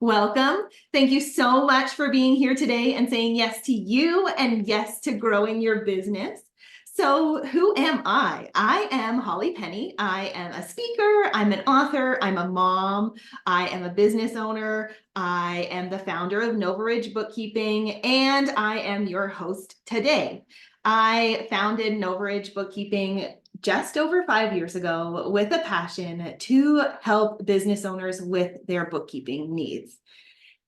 Welcome. Thank you so much for being here today and saying yes to you and yes to growing your business. So who am I? I am Holly Penny. I am a speaker. I'm an author. I'm a mom. I am a business owner. I am the founder of Nova Ridge Bookkeeping, and I am your host today. I founded Nova Ridge Bookkeeping just over 5 years ago with a passion to help business owners with their bookkeeping needs.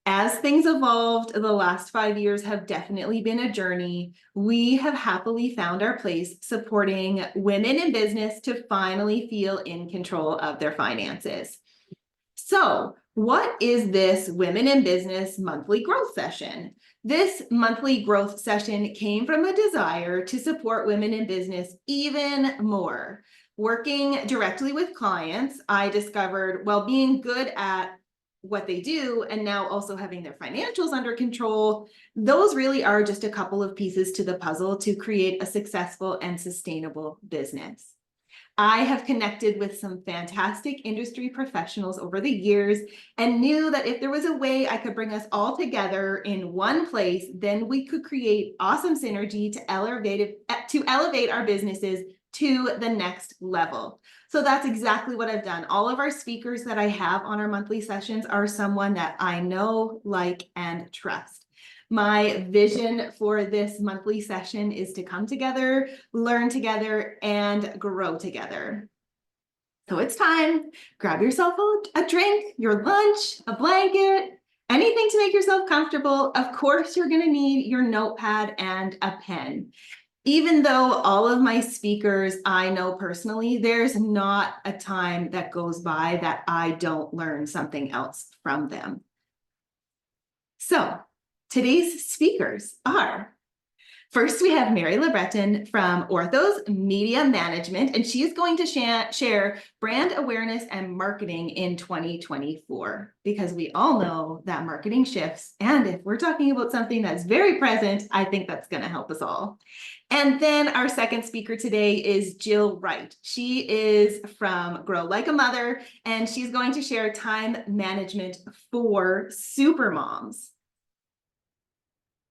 As things evolved, the last 5 years have definitely been a journey. We have happily found our place supporting women in business to finally feel in control of their finances. So, what is this Women in Business monthly growth session? This monthly growth session came from a desire to support women in business even more. Working directly with clients, I discovered, well, being good at what they do and now also having their financials under control, those really are just a couple of pieces to the puzzle to create a successful and sustainable business. I have connected with some fantastic industry professionals over the years and knew that if there was a way I could bring us all together in one place, then we could create awesome synergy to elevate our businesses to the next level. So that's exactly what I've done. All of our speakers that I have on our monthly sessions are someone that I know, like, and trust. My vision for this monthly session is to come together, learn together, and grow together. So it's time. Grab yourself a drink, your lunch, a blanket, anything to make yourself comfortable. Of course, you're going to need your notepad and a pen. Even though all of my speakers I know personally, there's not a time that goes by that I don't learn something else from them. So today's speakers are, first we have Mary LeBreton from Orthos Media Management, and she is going to share brand awareness and marketing in 2024, because we all know that marketing shifts, and if we're talking about something that's very present, I think that's going to help us all. And then our second speaker today is Jill Wright. She is from Grow Like a Mother, and she's going to share time management for supermoms.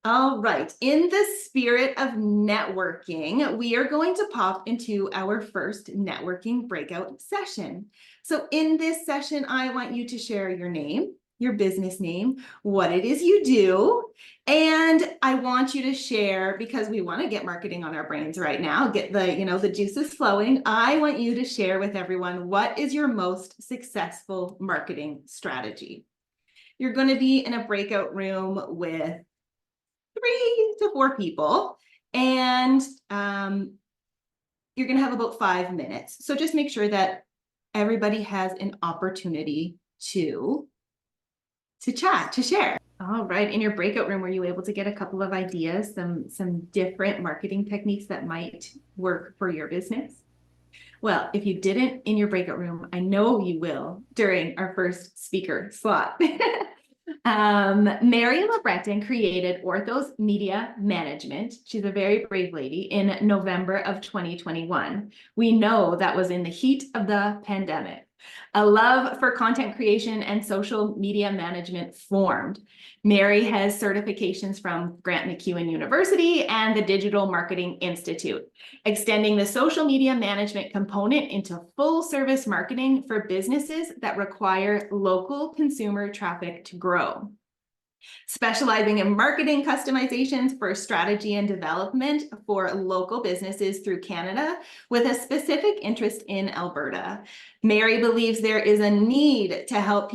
All right, in the spirit of networking, we are going to pop into our first networking breakout session. So in this session, I want you to share your name, your business name, what it is you do, and I want you to share, because we want to get marketing on our brains right now, get the juices flowing. I want you to share with everyone, what is your most successful marketing strategy? You're going to be in a breakout room with 3 to 4 people, and you're going to have about 5 minutes. So just make sure that everybody has an opportunity to chat, to share. All right, in your breakout room, were you able to get a couple of ideas, some different marketing techniques that might work for your business? Well, if you didn't in your breakout room, I know you will during our first speaker slot. Mary LeBreton created Orthos Media Management. She's a very brave lady in November of 2021. We know that was in the heat of the pandemic. A love for content creation and social media management formed. Mary has certifications from Grant McEwen University and the Digital Marketing Institute, extending the social media management component into full service marketing for businesses that require local consumer traffic to grow. Specializing in marketing customizations for strategy and development for local businesses through Canada, with a specific interest in Alberta. Mary believes there is a need to help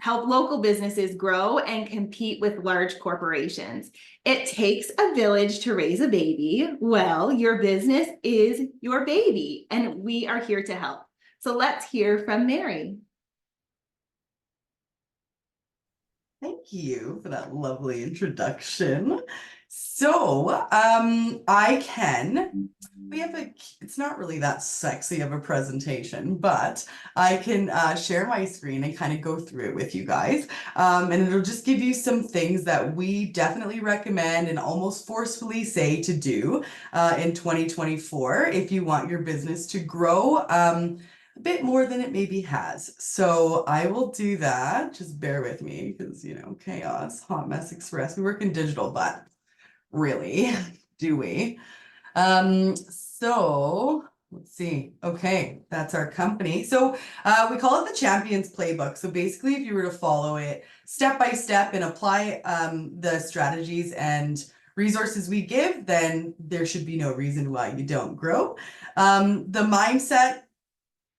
local businesses grow and compete with large corporations. It takes a village to raise a baby. Well, your business is your baby, and we are here to help. So let's hear from Mary. Thank you for that lovely introduction. So, it's not really that sexy of a presentation, but I can share my screen and kind of go through it with you guys. And it'll just give you some things that we definitely recommend and almost forcefully say to do in 2024 if you want your business to grow. a bit more than it maybe has. So I will do that. Just bear with me because, you know, chaos, Hot Mess Express. We work in digital, but really, do we? So let's see. Okay, that's our company. So we call it the Champions Playbook. So basically, if you were to follow it step by step and apply the strategies and resources we give, then there should be no reason why you don't grow. The mindset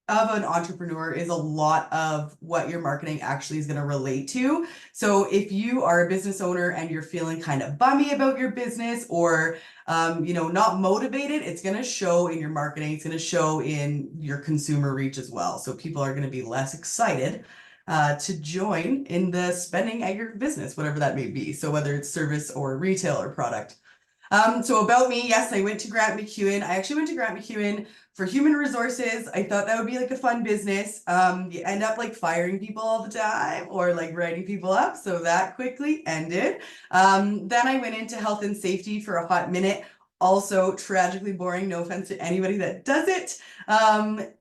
of an entrepreneur is a lot of what your marketing actually is going to relate to. So if you are a business owner and you're feeling kind of bummy about your business or you know, not motivated, it's going to show in your marketing. It's going to show in your consumer reach as well. So people are going to be less excited to join in the spending at your business, whatever that may be. So whether it's service or retail or product. So about me, yes, I went to Grant MacEwan. I actually went to Grant MacEwan for human resources. I thought that would be like a fun business. You end up like firing people all the time or like writing people up. So that quickly ended. Then I went into health and safety for a hot minute. Also tragically boring, no offense to anybody that does it.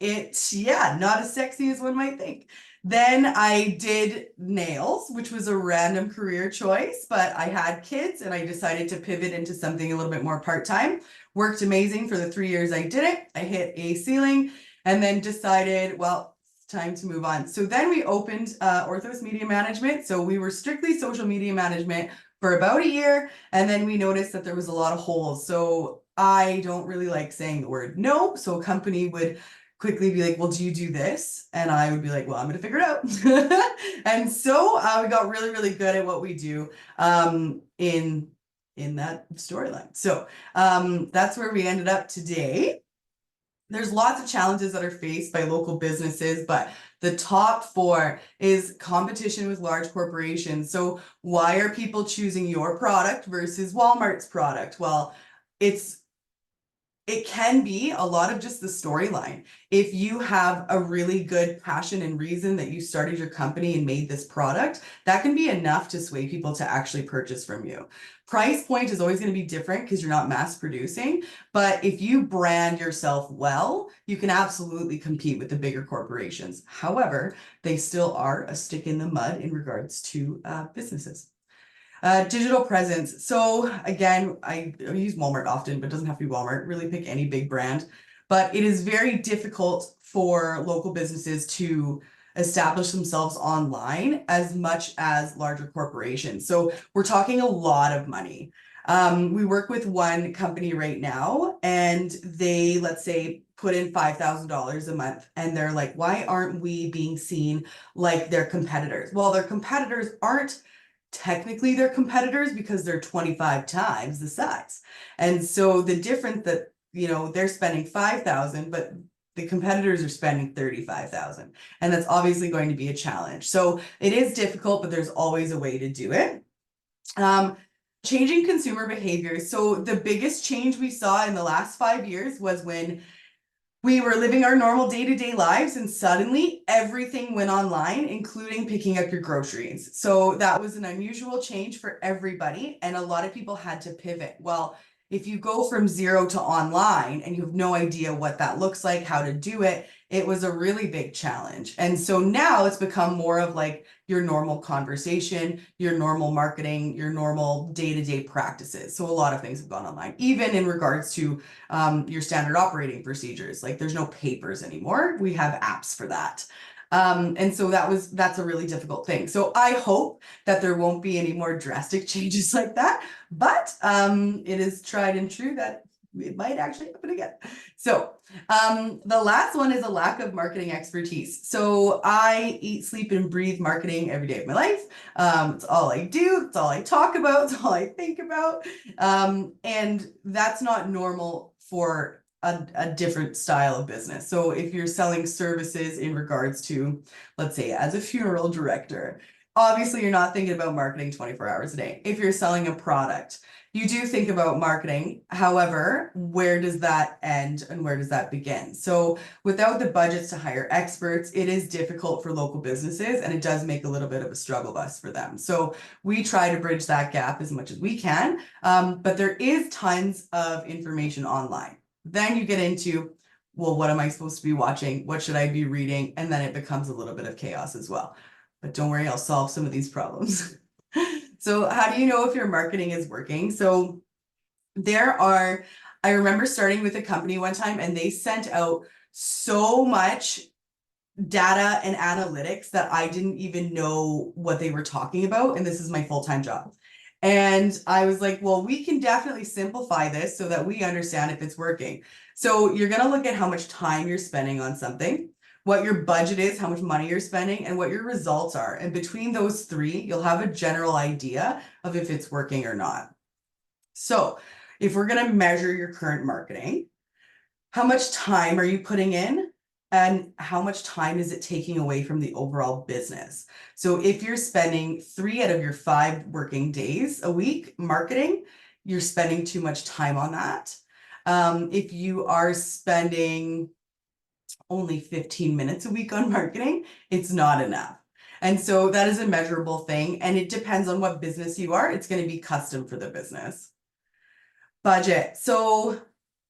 It's, yeah, not as sexy as one might think. Then I did nails, which was a random career choice, but I had kids and I decided to pivot into something a little bit more part-time. Worked amazing for the 3 years I did it. I hit a ceiling and then decided, well, it's time to move on. So then we opened Orthos Media Management. So we were strictly social media management for about a year. And then we noticed that there was a lot of holes. So I don't really like saying the word no. So a company would quickly be like, well, do you do this? And I would be like, well, I'm going to figure it out. And so we got really, really good at what we do in that storyline. So that's where we ended up today. There's lots of challenges that are faced by local businesses, but the top 4 is competition with large corporations. So why are people choosing your product versus Walmart's product? Well, it can be a lot of just the storyline. If you have a really good passion and reason that you started your company and made this product, that can be enough to sway people to actually purchase from you. Price point is always going to be different because you're not mass producing, but if you brand yourself well, you can absolutely compete with the bigger corporations. However, they still are a stick in the mud in regards to businesses. Digital presence. So again, I use Walmart often, but it doesn't have to be Walmart. Really pick any big brand. But it is very difficult for local businesses to establish themselves online as much as larger corporations. So we're talking a lot of money. We work with one company right now and they, let's say, put in $5,000 a month and they're like, why aren't we being seen like their competitors? Well, their competitors aren't technically their competitors because they're 25 times the size. And so the difference that, you know, they're spending 5,000, but the competitors are spending 35,000. And that's obviously going to be a challenge. So it is difficult, but there's always a way to do it. Changing consumer behavior. So the biggest change we saw in the last 5 years was when we were living our normal day-to-day lives and suddenly everything went online, including picking up your groceries. So that was an unusual change for everybody and a lot of people had to pivot. Well, if you go from 0 to online and you have no idea what that looks like, how to do it, it was a really big challenge. And so now it's become more of like your normal conversation, your normal marketing, your normal day-to-day practices. So a lot of things have gone online, even in regards to your standard operating procedures. Like there's no papers anymore. We have apps for that. And so that's a really difficult thing. So I hope that there won't be any more drastic changes like that, but it is tried and true that it might actually happen again. So the last one is a lack of marketing expertise. So I eat, sleep, and breathe marketing every day of my life. It's all I do. It's all I talk about. It's all I think about. And that's not normal for a different style of business. So if you're selling services in regards to, let's say, as a funeral director, obviously you're not thinking about marketing 24 hours a day. If you're selling a product, you do think about marketing. However, where does that end and where does that begin? So without the budgets to hire experts, it is difficult for local businesses and it does make a little bit of a struggle bus for them. So we try to bridge that gap as much as we can, but there is tons of information online. Then you get into well, what am I supposed to be watching? What should I be reading? And then it becomes a little bit of chaos as well. But don't worry, I'll solve some of these problems. So how do you know if your marketing is working? So I remember starting with a company one time and they sent out so much data and analytics that I didn't even know what they were talking about. And this is my full-time job. And I was like, well, we can definitely simplify this so that we understand if it's working. So you're going to look at how much time you're spending on something, what your budget is, how much money you're spending, and what your results are. And between those three, you'll have a general idea of if it's working or not. So if we're going to measure your current marketing, how much time are you putting in? And how much time is it taking away from the overall business? So if you're spending 3 out of your 5 working days a week marketing, you're spending too much time on that. If you are spending only 15 minutes a week on marketing, it's not enough. And so that is a measurable thing. And it depends on what business you are. It's going to be custom for the business. Budget. So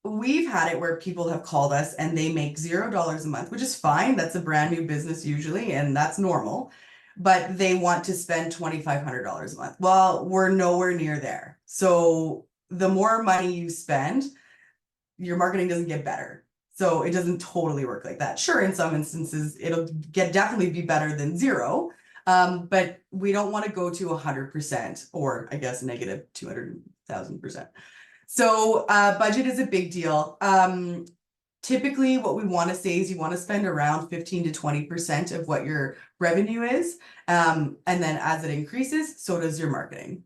we've had it where people have called us and they make $0 a month, which is fine. That's a brand new business usually, and that's normal. But they want to spend $2,500 a month. Well, we're nowhere near there. So the more money you spend, your marketing doesn't get better. So it doesn't totally work like that. Sure, in some instances, it'll definitely be better than zero. But we don't want to go to 100% or I guess negative 200,000%. So budget is a big deal. Typically what we want to say is you want to spend around 15 to 20% of what your revenue is. And then as it increases, so does your marketing.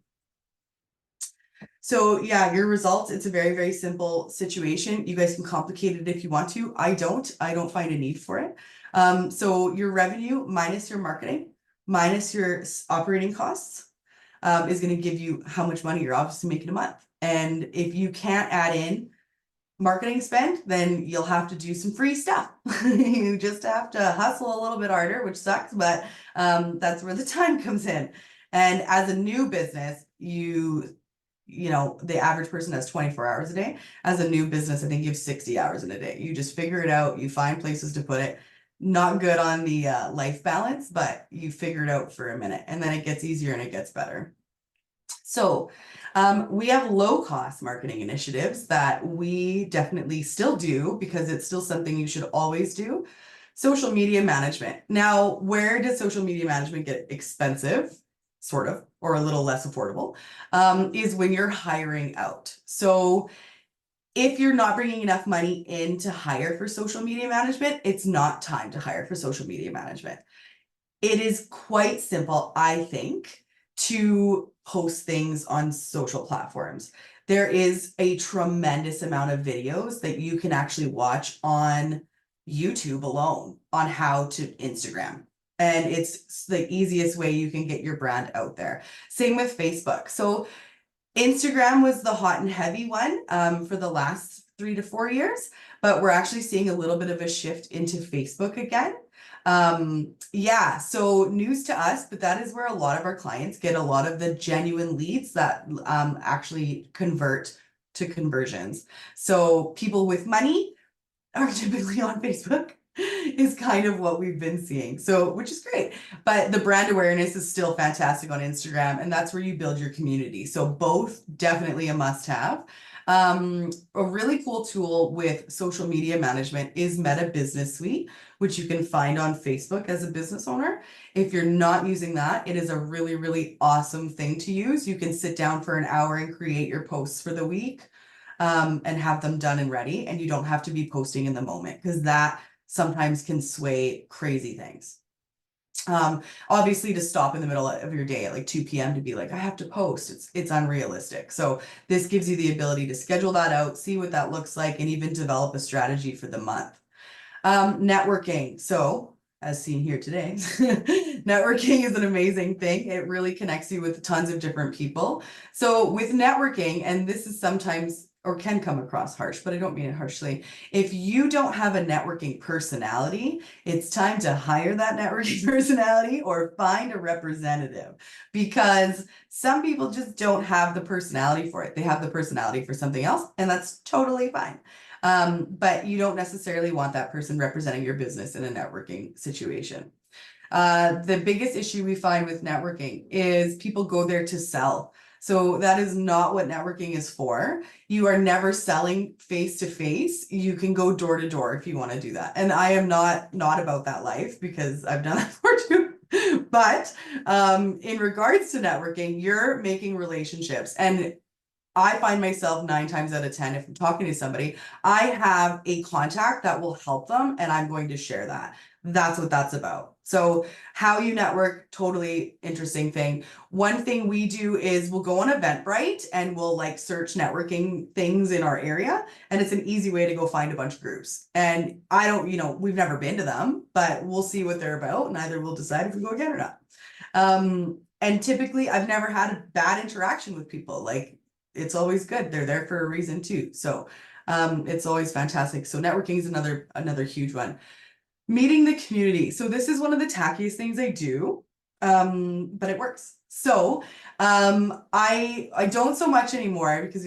So yeah, your results, it's a very, very simple situation. You guys can complicate it if you want to. I don't find a need for it. So your revenue minus your marketing, minus your operating costs, is going to give you how much money you're obviously making a month. And if you can't add in marketing spend, then you'll have to do some free stuff. You just have to hustle a little bit harder, which sucks, but that's where the time comes in. And as a new business, you know, the average person has 24 hours a day. As a new business, I think you have 60 hours in a day. You just figure it out. You find places to put it. Not good on the life balance, but you figure it out for a minute and then it gets easier and it gets better. So we have low cost marketing initiatives that we definitely still do because it's still something you should always do. Social media management. Now, where does social media management get expensive? Sort of, or a little less affordable, is when you're hiring out. So if you're not bringing enough money in to hire for social media management, it's not time to hire for social media management. It is quite simple, I think, to post things on social platforms. There is a tremendous amount of videos that you can actually watch on YouTube alone on how to Instagram. And it's the easiest way you can get your brand out there. Same with Facebook. So Instagram was the hot and heavy one for the last 3 to 4 years, but we're actually seeing a little bit of a shift into Facebook again. Yeah, so news to us, but that is where a lot of our clients get a lot of the genuine leads that actually convert to conversions. So people with money are typically on Facebook is kind of what we've been seeing. So, which is great, but the brand awareness is still fantastic on Instagram, and that's where you build your community. So both definitely a must have. A really cool tool with social media management is Meta Business Suite, which you can find on Facebook as a business owner. If you're not using that, it is a really, really awesome thing to use. You can sit down for an hour and create your posts for the week, and have them done and ready, and you don't have to be posting in the moment because that sometimes can sway crazy things. Obviously to stop in the middle of your day at like 2 p.m. to be like, I have to post, it's unrealistic. So this gives you the ability to schedule that out, see what that looks like, and even develop a strategy for the month. Networking. So as seen here today, networking is an amazing thing. It really connects you with tons of different people. So with networking, and this is sometimes or can come across harsh, but I don't mean it harshly. If you don't have a networking personality, it's time to hire that networking personality or find a representative, because some people just don't have the personality for it. They have the personality for something else, and that's totally fine. But you don't necessarily want that person representing your business in a networking situation. The biggest issue we find with networking is people go there to sell. So that is not what networking is for. You are never selling face to face. You can go door to door if you want to do that. And I am not about that life because I've done that for too. But in regards to networking, you're making relationships. And I find myself 9 times out of 10, if I'm talking to somebody, I have a contact that will help them and I'm going to share that. That's what that's about. So how you network, totally interesting thing. One thing we do is we'll go on Eventbrite and we'll like search networking things in our area. And it's an easy way to go find a bunch of groups. And I don't, we've never been to them, but we'll see what they're about and either we'll decide if we go again or not. And typically I've never had a bad interaction with people. Like, it's always good. They're there for a reason too. So it's always fantastic. So networking is another huge one. Meeting the community. So this is one of the tackiest things I do, but it works. So I don't so much anymore because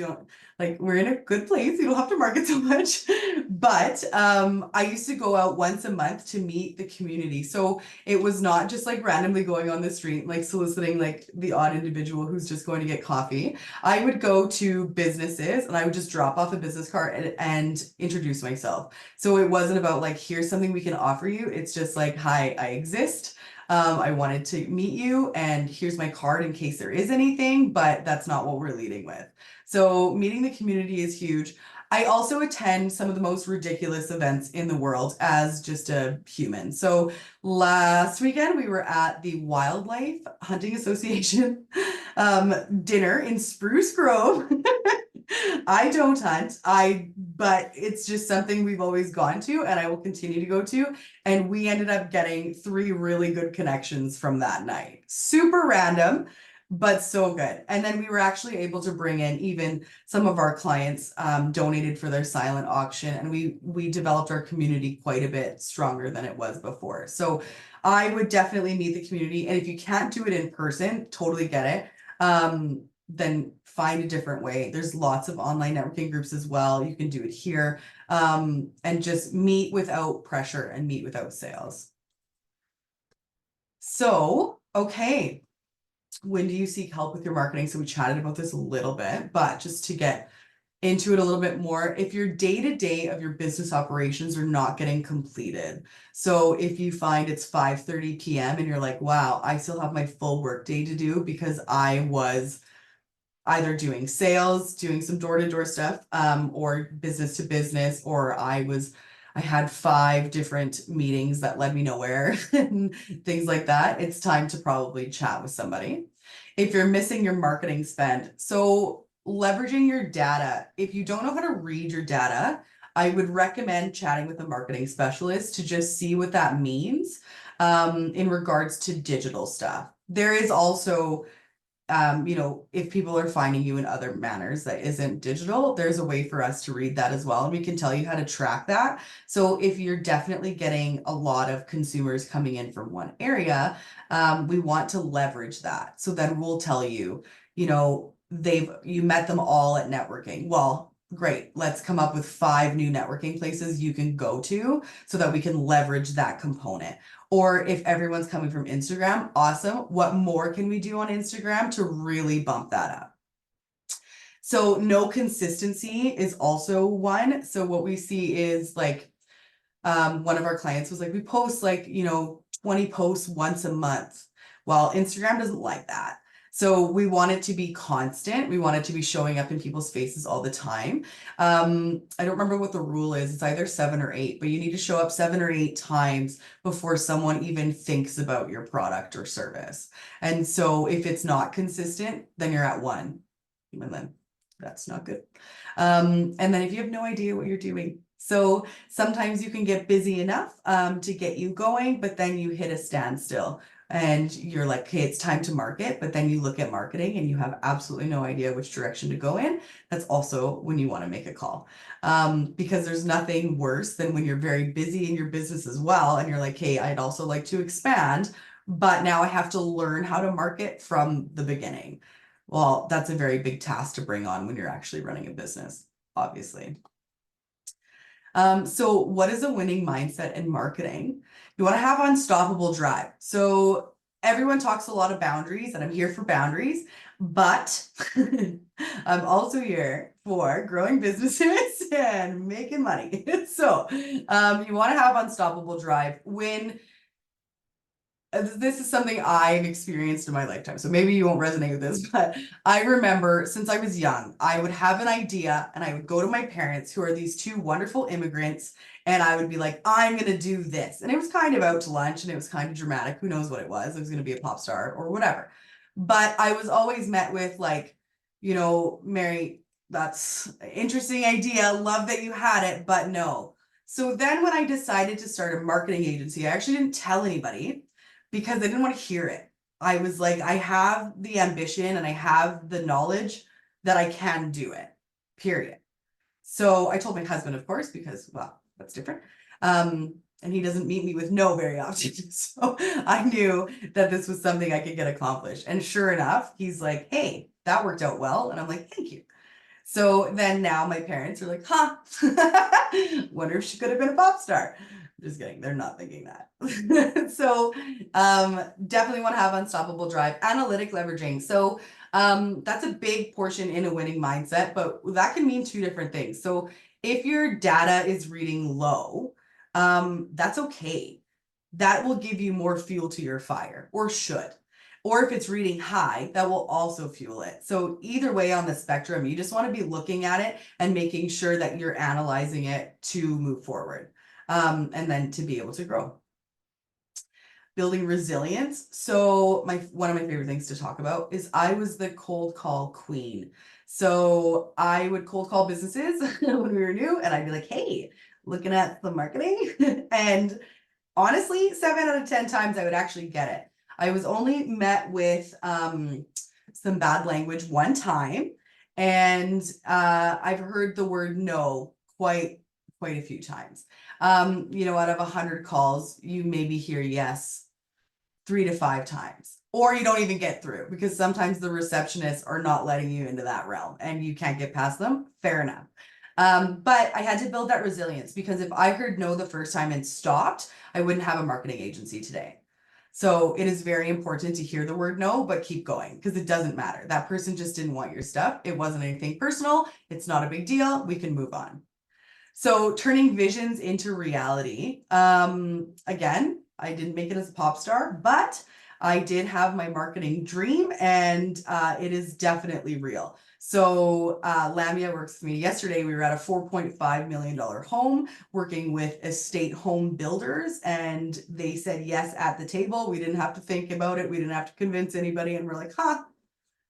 we're in a good place. You don't have to market so much. But I used to go out once a month to meet the community. So it was not just like randomly going on the street, like soliciting like the odd individual who's just going to get coffee. I would go to businesses and I would just drop off a business card and introduce myself. So it wasn't about like, here's something we can offer you. It's just like, hi, I exist. I wanted to meet you and here's my card in case there is anything, but that's not what we're leading with. So meeting the community is huge. I also attend some of the most ridiculous events in the world as just a human. So last weekend we were at the Wildlife Hunting Association dinner in Spruce Grove. I don't hunt, but it's just something we've always gone to and I will continue to go to. And we ended up getting 3 really good connections from that night. Super random, but so good. And then we were actually able to bring in even some of our clients donated for their silent auction. And we developed our community quite a bit stronger than it was before. So I would definitely meet the community. And if you can't do it in person, totally get it. Then find a different way. There's lots of online networking groups as well. You can do it here and just meet without pressure and meet without sales. So, okay. When do you seek help with your marketing? So we chatted about this a little bit, but just to get into it a little bit more, if your day-to-day of your business operations are not getting completed. So if you find it's 5:30 p.m. and you're like, wow, I still have my full work day to do because I was either doing sales, doing some door-to-door stuff, or business to business, or I had 5 different meetings that led me nowhere and things like that. It's time to probably chat with somebody. If you're missing your marketing spend, so leveraging your data. If you don't know how to read your data, I would recommend chatting with a marketing specialist to just see what that means in regards to digital stuff. There is also if people are finding you in other manners that isn't digital, there's a way for us to read that as well. And we can tell you how to track that. So if you're definitely getting a lot of consumers coming in from one area, we want to leverage that. So then we'll tell you, you met them all at networking. Well, great. Let's come up with 5 new networking places you can go to so that we can leverage that component. Or if everyone's coming from Instagram, awesome. What more can we do on Instagram to really bump that up? So no consistency is also one. So what we see is like, one of our clients was like, we post 20 posts once a month. Well, Instagram doesn't like that. So we want it to be constant. We want it to be showing up in people's faces all the time. I don't remember what the rule is. It's either 7 or 8, but you need to show up 7 or 8 times before someone even thinks about your product or service. And so if it's not consistent, then you're at 1. And then that's not good. And then if you have no idea what you're doing, so sometimes you can get busy enough to get you going, but then you hit a standstill and you're like, okay, it's time to market. But then you look at marketing and you have absolutely no idea which direction to go in. That's also when you want to make a call, because there's nothing worse than when you're very busy in your business as well. And you're like, hey, I'd also like to expand, but now I have to learn how to market from the beginning. Well, that's a very big task to bring on when you're actually running a business, obviously. So what is a winning mindset in marketing? You want to have unstoppable drive. So everyone talks a lot of boundaries, and I'm here for boundaries, but I'm also here for growing businesses and making money. So you want to have unstoppable drive when this is something I've experienced in my lifetime. So maybe you won't resonate with this, but I remember since I was young, I would have an idea and I would go to my parents, who are these two wonderful immigrants, and I would be like, I'm going to do this. And it was kind of out to lunch and it was kind of dramatic. Who knows what it was? I was going to be a pop star or whatever. But I was always met with like, Mary, that's an interesting idea. Love that you had it, but no. So then when I decided to start a marketing agency, I actually didn't tell anybody because I didn't want to hear it. I was like, I have the ambition and I have the knowledge that I can do it, period. So I told my husband, of course, because, well, that's different. And he doesn't meet me with no very often. So I knew that this was something I could get accomplished. And sure enough, he's like, hey, that worked out well. And I'm like, thank you. So then now my parents are like, huh, wonder if she could have been a pop star. Just kidding, they're not thinking that. So definitely want to have unstoppable drive, analytic leveraging. So that's a big portion in a winning mindset, but that can mean two different things. So if your data is reading low, that's okay. That will give you more fuel to your fire, or should. Or if it's reading high, that will also fuel it. So either way on the spectrum, you just want to be looking at it and making sure that you're analyzing it to move forward, and then to be able to grow. Building resilience. So one of my favorite things to talk about is I was the cold call queen. So I would cold call businesses when we were new, and I'd be like, hey, looking at the marketing. And honestly, 7 out of 10 times I would actually get it. I was only met with some bad language one time, and I've heard the word no quite a few times. Out of 100 calls, you maybe hear yes 3 to 5 times, or you don't even get through because sometimes the receptionists are not letting you into that realm and you can't get past them. Fair enough. But I had to build that resilience, because if I heard no the first time and stopped, I wouldn't have a marketing agency today. So it is very important to hear the word no, but keep going, because it doesn't matter. That person just didn't want your stuff. It wasn't anything personal. It's not a big deal. We can move on. So turning visions into reality. Again, I didn't make it as a pop star, but I did have my marketing dream, and it is definitely real. So Lamia works with me. Yesterday, we were at a $4.5 million home working with estate home builders, and they said yes at the table. We didn't have to think about it. We didn't have to convince anybody. And we're like, huh,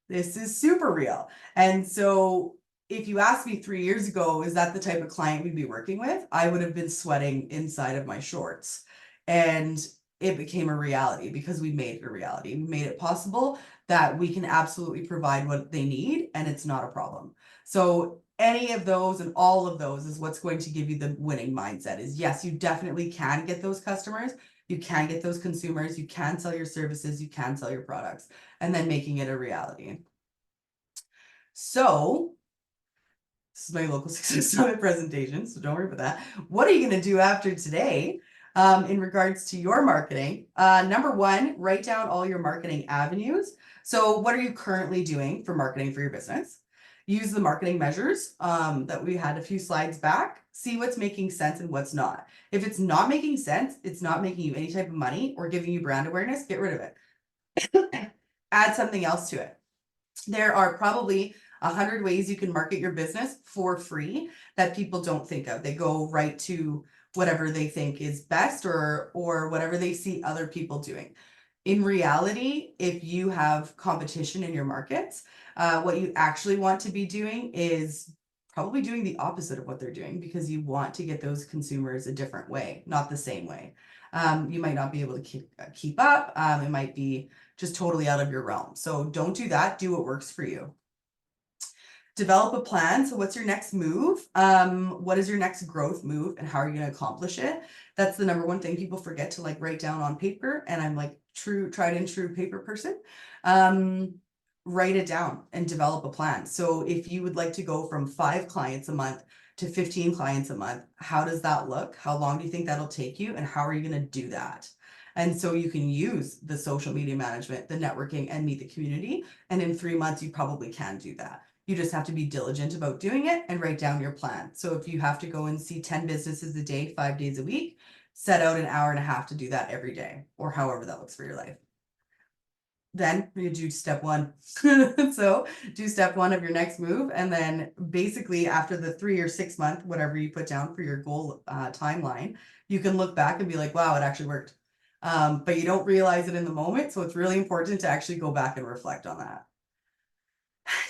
this is super real. And so if you asked me 3 years ago, is that the type of client we'd be working with? I would have been sweating inside of my shorts. And it became a reality because we made it a reality. We made it possible that we can absolutely provide what they need, and it's not a problem. So any of those and all of those is what's going to give you the winning mindset. Is yes, you definitely can get those customers, you can get those consumers, you can sell your services, you can sell your products, and then making it a reality. So this is my local success summit presentation, so don't worry about that. What are you going to do after today in regards to your marketing? Number one, write down all your marketing avenues. So what are you currently doing for marketing for your business? Use the marketing measures that we had a few slides back. See what's making sense and what's not. If it's not making sense, it's not making you any type of money or giving you brand awareness, get rid of it. Add something else to it. There are probably 100 ways you can market your business for free that people don't think of. They go right to whatever they think is best, or whatever they see other people doing. In reality, if you have competition in your markets, what you actually want to be doing is probably doing the opposite of what they're doing, because you want to get those consumers a different way, not the same way. You might not be able to keep up. It might be just totally out of your realm. So don't do that. Do what works for you. Develop a plan. So what's your next move? What is your next growth move, and how are you going to accomplish it? That's the number one thing people forget to write down on paper. And I'm like tried and true paper person. Write it down and develop a plan. So if you would like to go from 5 clients a month to 15 clients a month. How does that look? How long do you think that'll take you? And how are you going to do that? And so you can use the social media management, the networking, and meet the community. And in 3 months, you probably can do that. You just have to be diligent about doing it and write down your plan. So if you have to go and see 10 businesses a day, 5 days a week, set out an hour and a half to do that every day, or however that looks for your life. Then you do step one. So do step one of your next move. And then basically after the 3 or 6 month, whatever you put down for your goal timeline, you can look back and be like, wow, it actually worked. But you don't realize it in the moment. So it's really important to actually go back and reflect on that.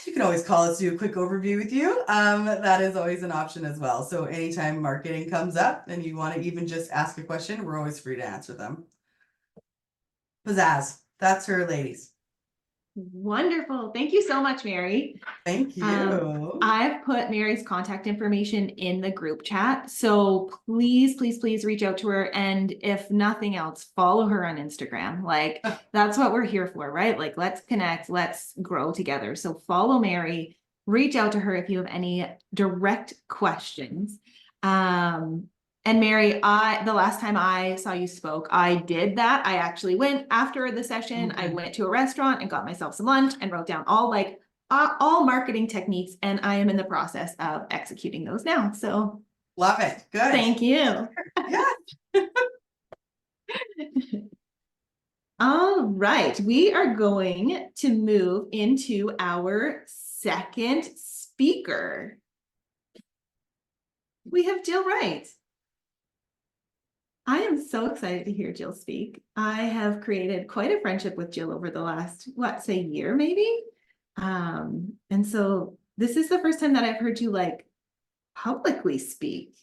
You can always call us to do a quick overview with you. That is always an option as well. So anytime marketing comes up and you want to even just ask a question, we're always free to answer them. Pizzazz. That's her, ladies. Wonderful. Thank you so much, Mary. Thank you. I've put Mary's contact information in the group chat. So please, please, please reach out to her. And if nothing else, follow her on Instagram. Like that's what we're here for, right? Like let's connect, let's grow together. So follow Mary, reach out to her if you have any direct questions. And Mary, the last time I saw you spoke, I did that. I actually went after the session. I went to a restaurant and got myself some lunch and wrote down all marketing techniques. And I am in the process of executing those now. So love it. Good. Thank you. Yeah. All right. We are going to move into our second speaker. We have Jill Wright. I am so excited to hear Jill speak. I have created quite a friendship with Jill over the last, say year maybe. And so this is the first time that I've heard you like publicly speak.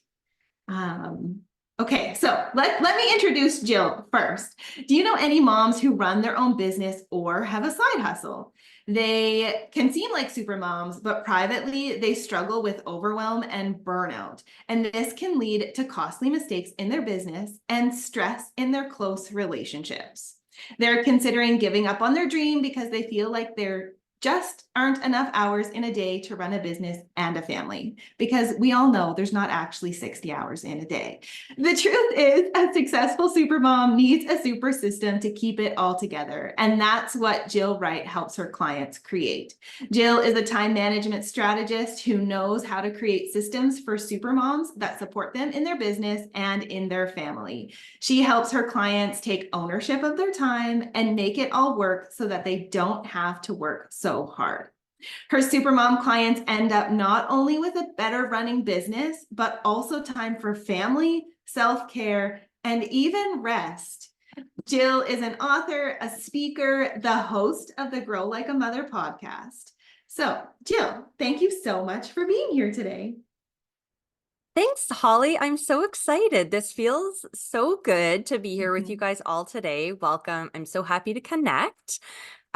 Okay, so let me introduce Jill first. Do you know any moms who run their own business or have a side hustle? They can seem like super moms, but privately they struggle with overwhelm and burnout. And this can lead to costly mistakes in their business and stress in their close relationships. They're considering giving up on their dream because they feel like there just aren't enough hours in a day to run a business and a family, because we all know there's not actually 60 hours in a day. The truth is, a successful supermom needs a super system to keep it all together. And that's what Jill Wright helps her clients create. Jill is a time management strategist who knows how to create systems for supermoms that support them in their business and in their family. She helps her clients take ownership of their time and make it all work so that they don't have to work so hard. Her supermom clients end up not only with a better running business, but also time for family, self-care, and even rest. Jill is an author, a speaker, the host of the Grow Like a Mother podcast. So, Jill, thank you so much for being here today. Thanks, Holly. I'm so excited. This feels so good to be here with you guys all today. Welcome. I'm so happy to connect.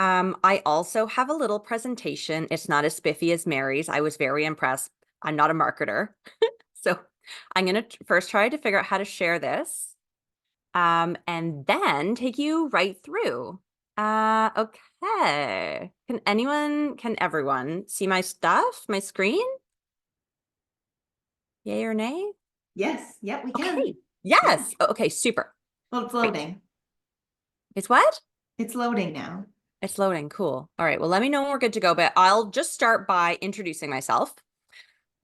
I also have a little presentation. It's not as spiffy as Mary's. I was very impressed. I'm not a marketer. So I'm going to first try to figure out how to share this and then take you right through. Okay. Can everyone see my stuff, my screen? Yay or nay? Yes. Yep, we can. Okay. Yes. Okay, super. Well, it's loading. Great. It's what? It's loading now. It's loading. Cool. All right. Well, let me know when we're good to go, but I'll just start by introducing myself.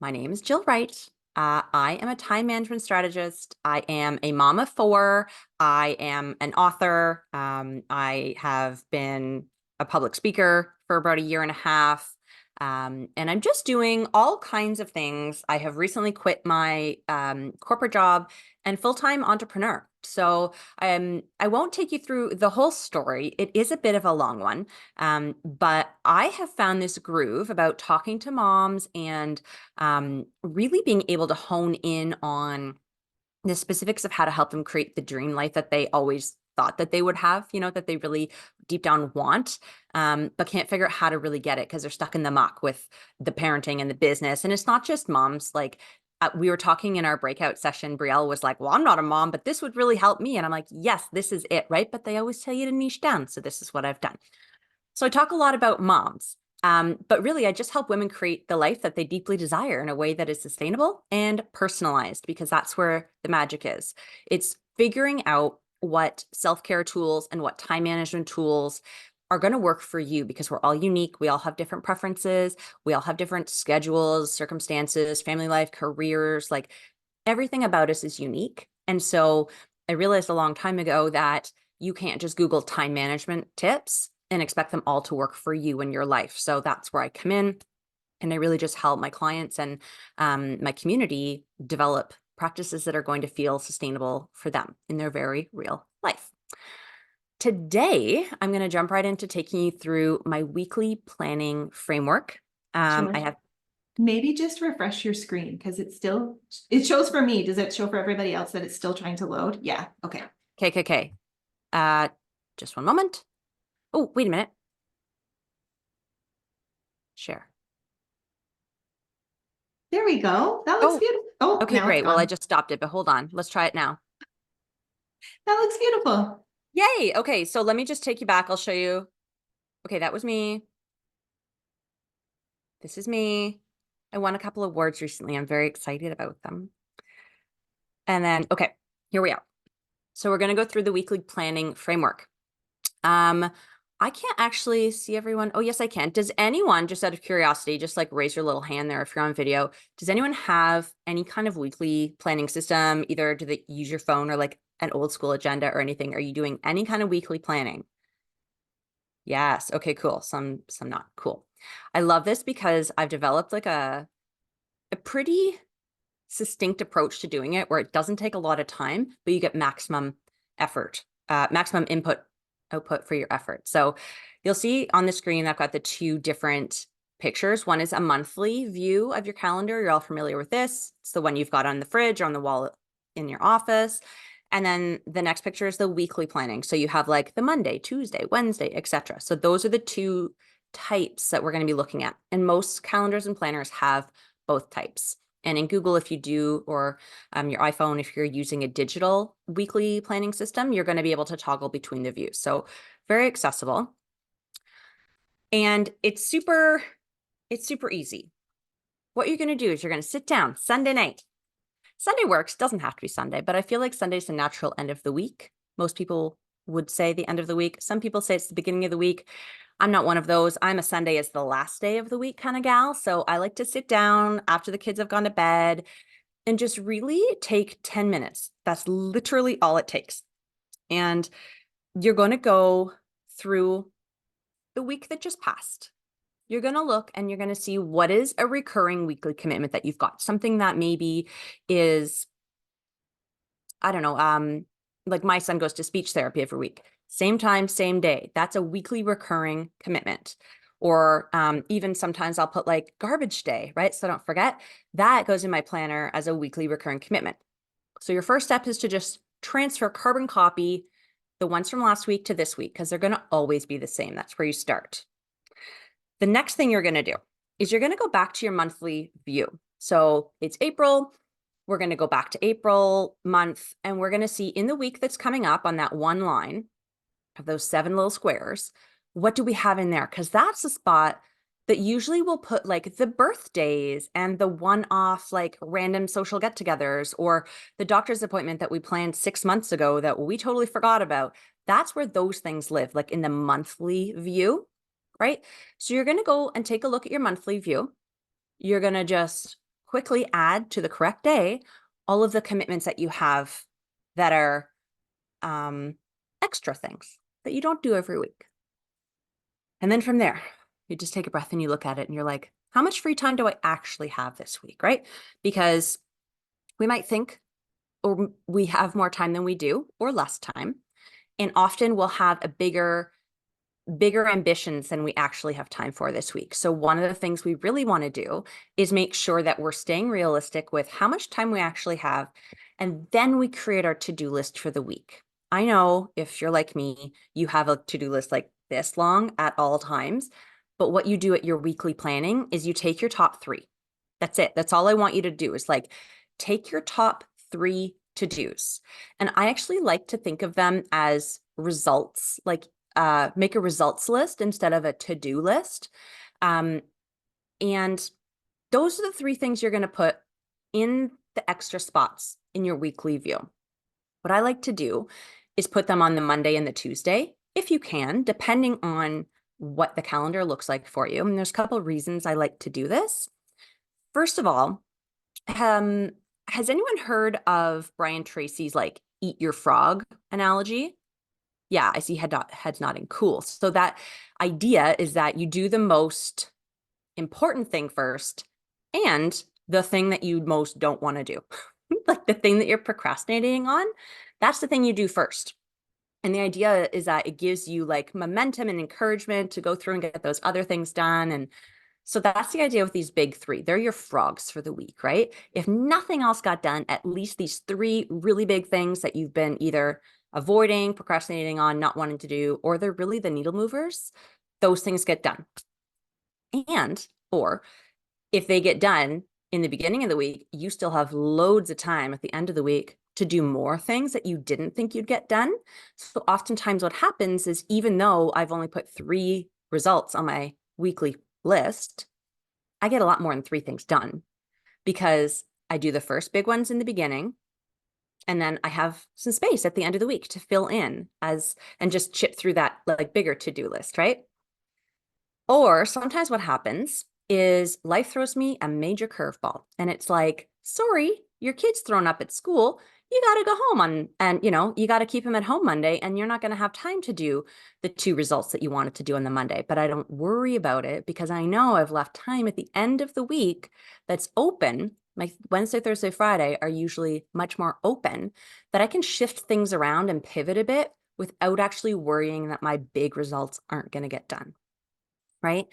My name is Jill Wright. I am a time management strategist. I am a mom of 4. I am an author. I have been a public speaker for about 1.5 years. And I'm just doing all kinds of things. I have recently quit my corporate job and full-time entrepreneur. So I won't take you through the whole story. It is a bit of a long one, but I have found this groove about talking to moms and really being able to hone in on the specifics of how to help them create the dream life that they always thought that they would have, that they really deep down want, but can't figure out how to really get it because they're stuck in the muck with the parenting and the business. And it's not just moms. Like we were talking in our breakout session, Brielle was like, well, I'm not a mom, but this would really help me. And I'm like, yes, this is it, right? But they always tell you to niche down. So this is what I've done. So I talk a lot about moms, But really, I just help women create the life that they deeply desire in a way that is sustainable and personalized, because that's where the magic is. It's figuring out what self-care tools and what time management tools are going to work for you, because we're all unique. We all have different preferences. We all have different schedules, circumstances, family life, careers, like everything about us is unique. And so I realized a long time ago that you can't just Google time management tips and expect them all to work for you in your life. So that's where I come in, and I really just help my clients and my community develop practices that are going to feel sustainable for them in their very real life. Today, I'm going to jump right into taking you through my weekly planning framework. Sure. I have Maybe just refresh your screen because it shows for me. Does it show for everybody else that it's still trying to load? Yeah. Okay. KKK. Just one moment. Oh, wait a minute. Share. There we go. That looks Oh, beautiful. Oh, okay, now it's great. Well, I gone. just stopped it, but hold on. Let's try it now. That looks beautiful. Yay. Okay, so let me just take you back. I'll show you. Okay, that was me. This is me. I won a couple of awards recently. I'm very excited about them. And then, okay, here we are. So we're going to go through the weekly planning framework. I can't actually see everyone. Oh, yes, I can. Does anyone, just out of curiosity, just like raise your little hand there if you're on video, does anyone have any kind of weekly planning system? Either do they use your phone or like an old school agenda or anything? Are you doing any kind of weekly planning? Yes. Okay, cool. Some not. Cool. I love this because I've developed like a pretty succinct approach to doing it where it doesn't take a lot of time, but you get maximum effort, maximum output for your effort. So you'll see on the screen, I've got the two different pictures. One is a monthly view of your calendar. You're all familiar with this. It's the one you've got on the fridge or on the wall in your office. And then the next picture is the weekly planning. So you have like the Monday, Tuesday, Wednesday, etc. So those are the two types that we're going to be looking at. And most calendars and planners have both types. And in Google, if you do, or your iPhone, if you're using a digital weekly planning system, you're going to be able to toggle between the views. So very accessible. And it's super easy. What you're going to do is you're going to sit down Sunday night. Sunday works, doesn't have to be Sunday, but I feel like Sunday's the natural end of the week. Most people would say the end of the week. Some people say it's the beginning of the week. I'm not one of those. I'm a Sunday is the last day of the week kind of gal. So I like to sit down after the kids have gone to bed and just really take 10 minutes. That's literally all it takes. And you're going to go through the week that just passed. You're going to look and you're going to see what is a recurring weekly commitment that you've got. Something that maybe is, I don't know, like my son goes to speech therapy every week. Same time, same day. That's a weekly recurring commitment. Or even sometimes I'll put like garbage day, right? So don't forget, that goes in my planner as a weekly recurring commitment. So your first step is to just transfer carbon copy the ones from last week to this week, because they're going to always be the same. That's where you start. The next thing you're going to do is you're going to go back to your monthly view. So it's April. We're going to go back to April month, and we're going to see in the week that's coming up on that one line of those 7 little squares, what do we have in there? Because that's the spot that usually will put like the birthdays and the one-off like random social get-togethers or the doctor's appointment that we planned 6 months ago that we totally forgot about. That's where those things live, like in the monthly view, right? So you're going to go and take a look at your monthly view. You're going to just quickly add to the correct day all of the commitments that you have that are extra things that you don't do every week. And then from there, you just take a breath and you look at it and you're like, how much free time do I actually have this week, right? Because we might think or we have more time than we do or less time. And often we'll have a bigger ambitions than we actually have time for this week. So one of the things we really want to do is make sure that we're staying realistic with how much time we actually have. And then we create our to-do list for the week. I know if you're like me, you have a to-do list like this long at all times. But what you do at your weekly planning is you take your top 3. That's it. That's all I want you to do is like take your top 3 to-dos. And I actually like to think of them as results, like make a results list instead of a to-do list. And those are the three things you're going to put in the extra spots in your weekly view. What I like to do is put them on the Monday and the Tuesday, if you can, depending on what the calendar looks like for you. And there's a couple of reasons I like to do this. First of all, has anyone heard of Brian Tracy's like eat your frog analogy? Yeah, I see heads nodding. Cool. So that idea is that you do the most important thing first and the thing that you most don't want to do. Like the thing that you're procrastinating on, that's the thing you do first. And the idea is that it gives you like momentum and encouragement to go through and get those other things done. And so that's the idea with these big three. They're your frogs for the week, right? If nothing else got done, at least these three really big things that you've been either avoiding, procrastinating on, not wanting to do, or they're really the needle movers, those things get done. Or if they get done in the beginning of the week, you still have loads of time at the end of the week to do more things that you didn't think you'd get done. So oftentimes what happens is even though I've only put 3 results on my weekly list, I get a lot more than 3 things done because I do the first big ones in the beginning. And then I have some space at the end of the week to fill in and just chip through that like bigger to-do list, right? Or sometimes what happens is life throws me a major curveball and it's like, sorry, your kid's thrown up at school. You got to go home and you got to keep him at home Monday and you're not going to have time to do the 2 results that you wanted to do on the Monday. But I don't worry about it because I know I've left time at the end of the week that's open. My Wednesday, Thursday, Friday are usually much more open that I can shift things around and pivot a bit without actually worrying that my big results aren't going to get done. Right.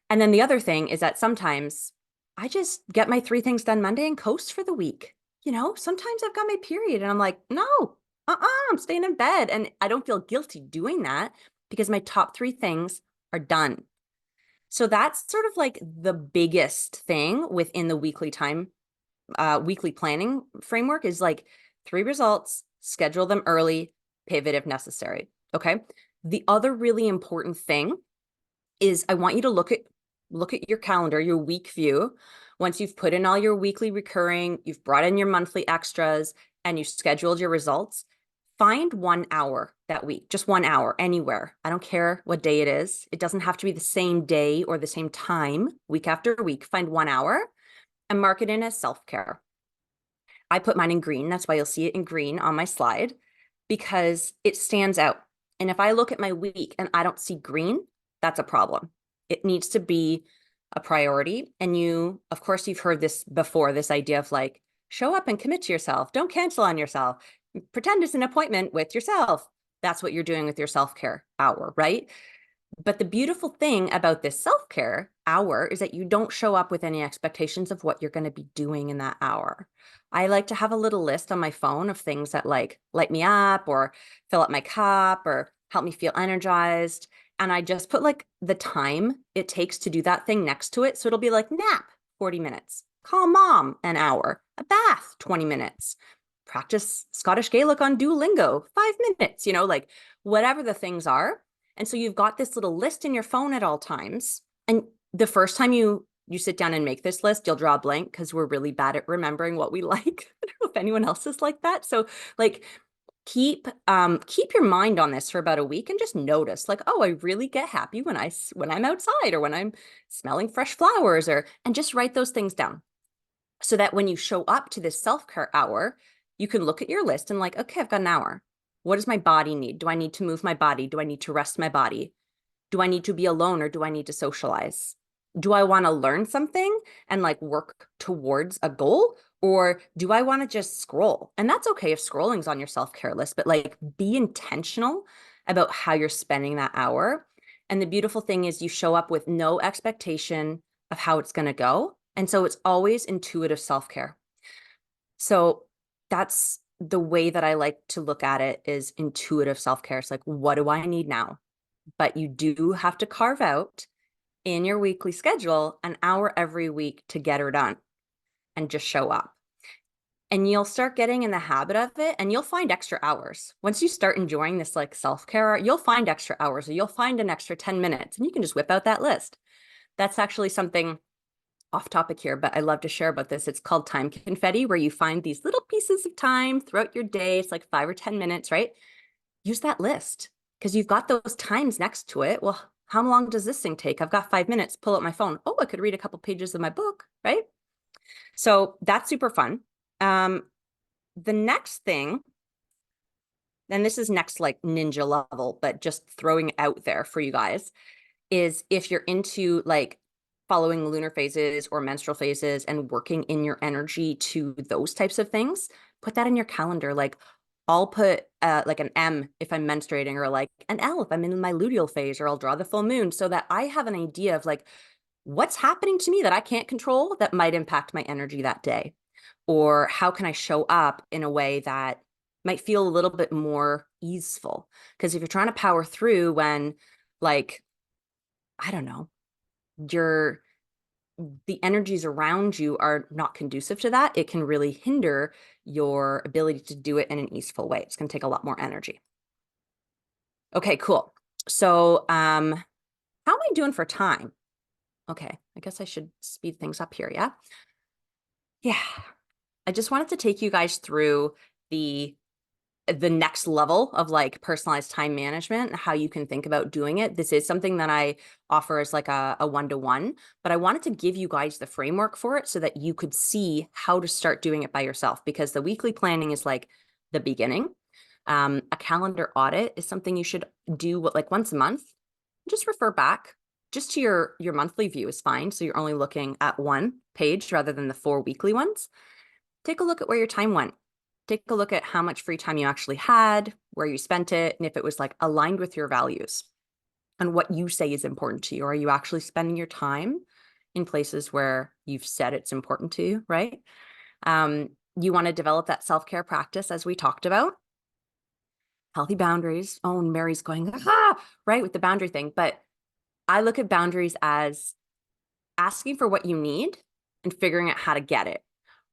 And then the other thing is that sometimes I just get my 3 things done Monday and coast for the week. Sometimes I've got my period and I'm like, no, I'm staying in bed. And I don't feel guilty doing that because my top 3 things are done. So that's sort of like the biggest thing within the weekly planning framework is like 3 results, schedule them early, pivot if necessary. Okay. The other really important thing is I want you to look at your calendar, your week view. Once you've put in all your weekly recurring, you've brought in your monthly extras, and you scheduled your results, find 1 hour that week, just 1 hour anywhere. I don't care what day it is. It doesn't have to be the same day or the same time, week after week. Find 1 hour and mark it in as self-care. I put mine in green. That's why you'll see it in green on my slide because it stands out. And if I look at my week and I don't see green, that's a problem. It needs to be a priority. And of course, you've heard this before, this idea of like, show up and commit to yourself. Don't cancel on yourself. Pretend it's an appointment with yourself. That's what you're doing with your self-care hour, right? But the beautiful thing about this self-care hour is that you don't show up with any expectations of what you're going to be doing in that hour. I like to have a little list on my phone of things that like light me up or fill up my cup or help me feel energized. And I just put like the time it takes to do that thing next to it. So it'll be like nap, 40 minutes, call mom, an hour, a bath, 20 minutes, practice Scottish Gaelic on Duolingo, 5 minutes, like whatever the things are. And so you've got this little list in your phone at all times. And the first time you sit down and make this list, you'll draw a blank because we're really bad at remembering what we like. I don't know if anyone else is like that. So like keep your mind on this for about a week and just notice like, oh, I really get happy when I'm outside or when I'm smelling fresh flowers and just write those things down so that when you show up to this self-care hour, you can look at your list and like, okay, I've got an hour. What does my body need? Do I need to move my body? Do I need to rest my body? Do I need to be alone or do I need to socialize? Do I want to learn something and like work towards a goal? Or do I want to just scroll? And that's okay if scrolling's on your self-care list, but like be intentional about how you're spending that hour. And the beautiful thing is you show up with no expectation of how it's going to go. And so it's always intuitive self-care. So that's the way that I like to look at it is intuitive self-care. It's like, what do I need now? But you do have to carve out in your weekly schedule an hour every week to get her done and just show up. And you'll start getting in the habit of it and you'll find extra hours. Once you start enjoying this like self-care, you'll find extra hours or you'll find an extra 10 minutes and you can just whip out that list. That's actually something off topic here, but I love to share about this. It's called time confetti, where you find these little pieces of time throughout your day. It's like 5 or 10 minutes, right? Use that list because you've got those times next to it. Well, how long does this thing take? I've got 5 minutes. Pull out my phone. Oh, I could read a couple pages of my book, right? So that's super fun. The next thing, and this is next like ninja level, but just throwing it out there for you guys, is if you're into like following lunar phases or menstrual phases and working in your energy to those types of things, put that in your calendar. Like I'll put like an M if I'm menstruating, or like an L if I'm in my luteal phase, or I'll draw the full moon so that I have an idea of like what's happening to me that I can't control that might impact my energy that day. Or how can I show up in a way that might feel a little bit more easeful? Because if you're trying to power through when, like, I don't know, the energies around you are not conducive to that, it can really hinder your ability to do it in an easeful way. It's going to take a lot more energy. Okay, cool. So, how am I doing for time? Okay, I guess I should speed things up here, yeah? Yeah. I just wanted to take you guys through the next level of like personalized time management and how you can think about doing it. This is something that I offer as like a one-to-one, but I wanted to give you guys the framework for it so that you could see how to start doing it by yourself, because the weekly planning is like the beginning. A calendar audit is something you should do like once a month. Just refer back just to your monthly view is fine. So you're only looking at one page rather than the 4 weekly ones. Take a look at where your time went. Take a look at how much free time you actually had, where you spent it, and if it was like aligned with your values and what you say is important to you. Are you actually spending your time in places where you've said it's important to you, right? You want to develop that self-care practice as we talked about. Healthy boundaries. Oh, and Mary's going, right, with the boundary thing. But I look at boundaries as asking for what you need and figuring out how to get it,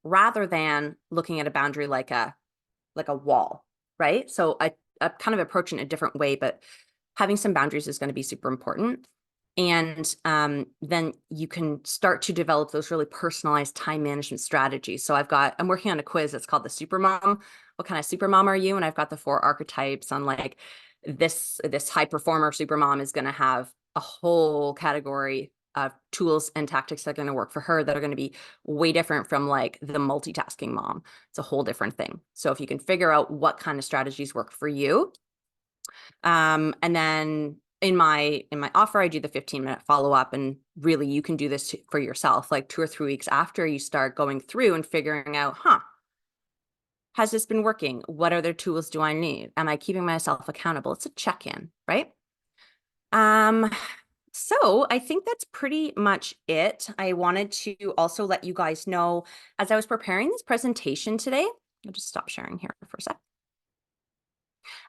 rather than looking at a boundary like a wall, right? So I kind of approach it in a different way, but having some boundaries is going to be super important. And then you can start to develop those really personalized time management strategies. So I'm working on a quiz that's called the Super Mom. What kind of super mom are you? And I've got the 4 archetypes on like this high performer super mom is going to have a whole category of tools and tactics that are going to work for her that are going to be way different from like the multitasking mom. It's a whole different thing. So if you can figure out what kind of strategies work for you, and then in my offer, I do the 15-minute follow-up, and really you can do this for yourself, like 2 or 3 weeks after you start going through and figuring out, has this been working? What other tools do I need? Am I keeping myself accountable? It's a check-in, right? So I think that's pretty much it. I wanted to also let you guys know, as I was preparing this presentation today, I'll just stop sharing here for a sec.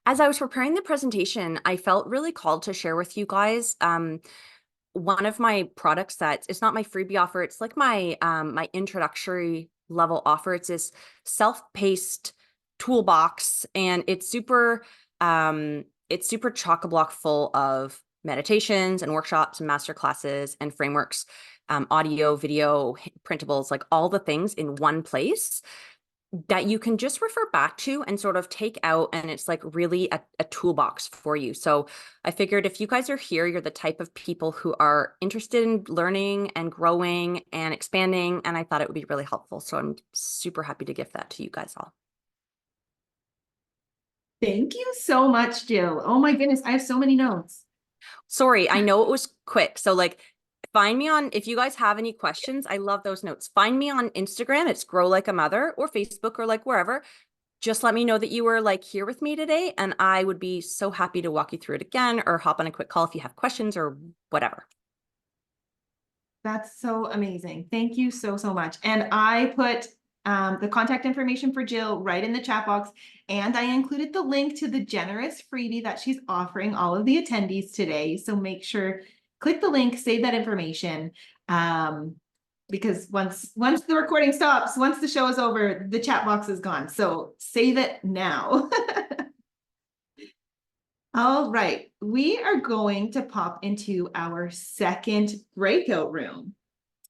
As I was preparing the presentation, I felt really called to share with you guys one of my products that it's not my freebie offer. It's like my my introductory level offer. It's this self-paced toolbox, and it's super chock-a-block full of meditations and workshops and master classes and frameworks, audio, video, printables, like all the things in one place that you can just refer back to and sort of take out, and it's like really a toolbox for you. So I figured if you guys are here, you're the type of people who are interested in learning and growing and expanding, and I thought it would be really helpful. So I'm super happy to give that to you guys all. Thank you so much, Jill. Oh my goodness, I have so many notes. Sorry, I know it was quick. So like find me on, if you guys have any questions, I love those notes. Find me on Instagram. It's Grow Like a Mother, or Facebook, or like wherever. Just let me know that you were like here with me today, and I would be so happy to walk you through it again, or hop on a quick call if you have questions or whatever. That's so amazing. Thank you so, so much. And I put the contact information for Jill right in the chat box, and I included the link to the generous freebie that she's offering all of the attendees today. So make sure, click the link, save that information. Because once the recording stops, once the show is over, the chat box is gone. So save it now. All right, we are going to pop into our second breakout room.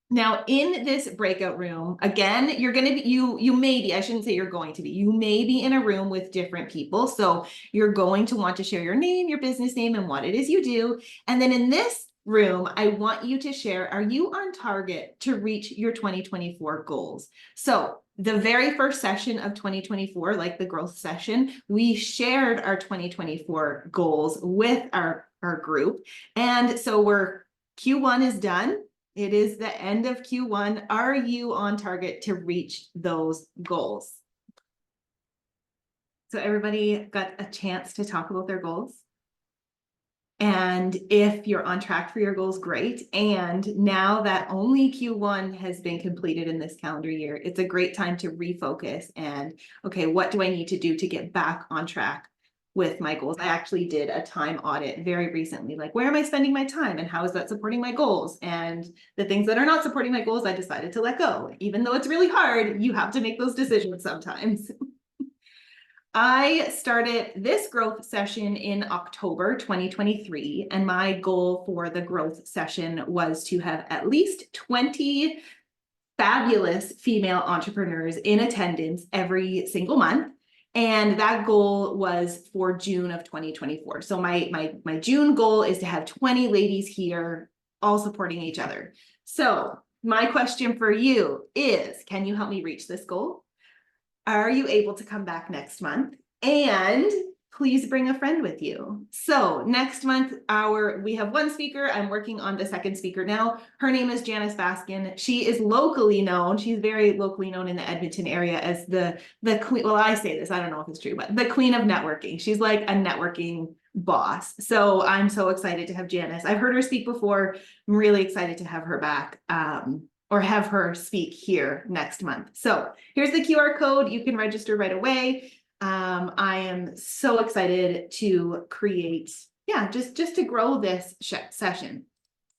Now, in this breakout room, again, you're going to be, you may be, I shouldn't say you're going to be, you may be in a room with different people. So you're going to want to share your name, your business name, and what it is you do. And then in this room, I want you to share, are you on target to reach your 2024 goals? So the very first session of 2024, like the growth session, we shared our 2024 goals with our group. And so Q1 is done. It is the end of Q1. Are you on target to reach those goals? So everybody got a chance to talk about their goals. And if you're on track for your goals, great. And now that only Q1 has been completed in this calendar year, it's a great time to refocus and, okay, what do I need to do to get back on track with my goals? I actually did a time audit very recently, like where am I spending my time and how is that supporting my goals? And the things that are not supporting my goals, I decided to let go. Even though it's really hard, you have to make those decisions sometimes. I started this growth session in October 2023, and my goal for the growth session was to have at least 20 fabulous female entrepreneurs in attendance every single month. And that goal was for June of 2024. So my June goal is to have 20 ladies here, all supporting each other. So my question for you is, can you help me reach this goal? Are you able to come back next month? And please bring a friend with you. So next month, we have one speaker. I'm working on the second speaker now. Her name is Janice Baskin. She is locally known. She's very locally known in the Edmonton area as the queen. Well, I say this, I don't know if it's true, but the queen of networking. She's like a networking boss. So I'm so excited to have Janice. I've heard her speak before. I'm really excited to have her back. Or have her speak here next month. So here's the QR code. You can register right away. I am so excited to create, just to grow this session.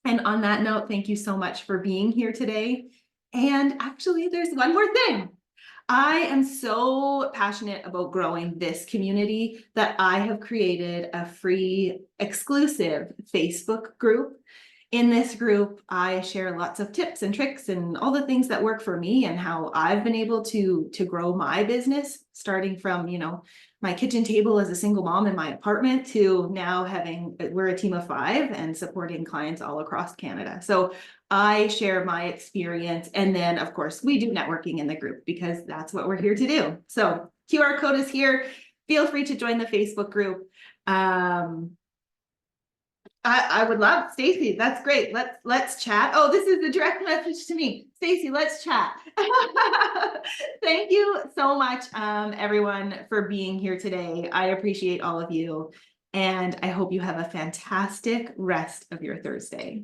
And on that note, thank you so much for being here today. And actually, there's one more thing. I am so passionate about growing this community that I have created a free exclusive Facebook group. In this group, I share lots of tips and tricks and all the things that work for me and how I've been able to grow my business, starting from, my kitchen table as a single mom in my apartment to now we're a team of 5 and supporting clients all across Canada. So I share my experience. And then of course we do networking in the group because that's what we're here to do. So QR code is here. Feel free to join the Facebook group. I would love, Stacy, that's great. Let's chat. Oh, this is a direct message to me. Stacy, let's chat. Thank you so much, everyone, for being here today. I appreciate all of you, and I hope you have a fantastic rest of your Thursday.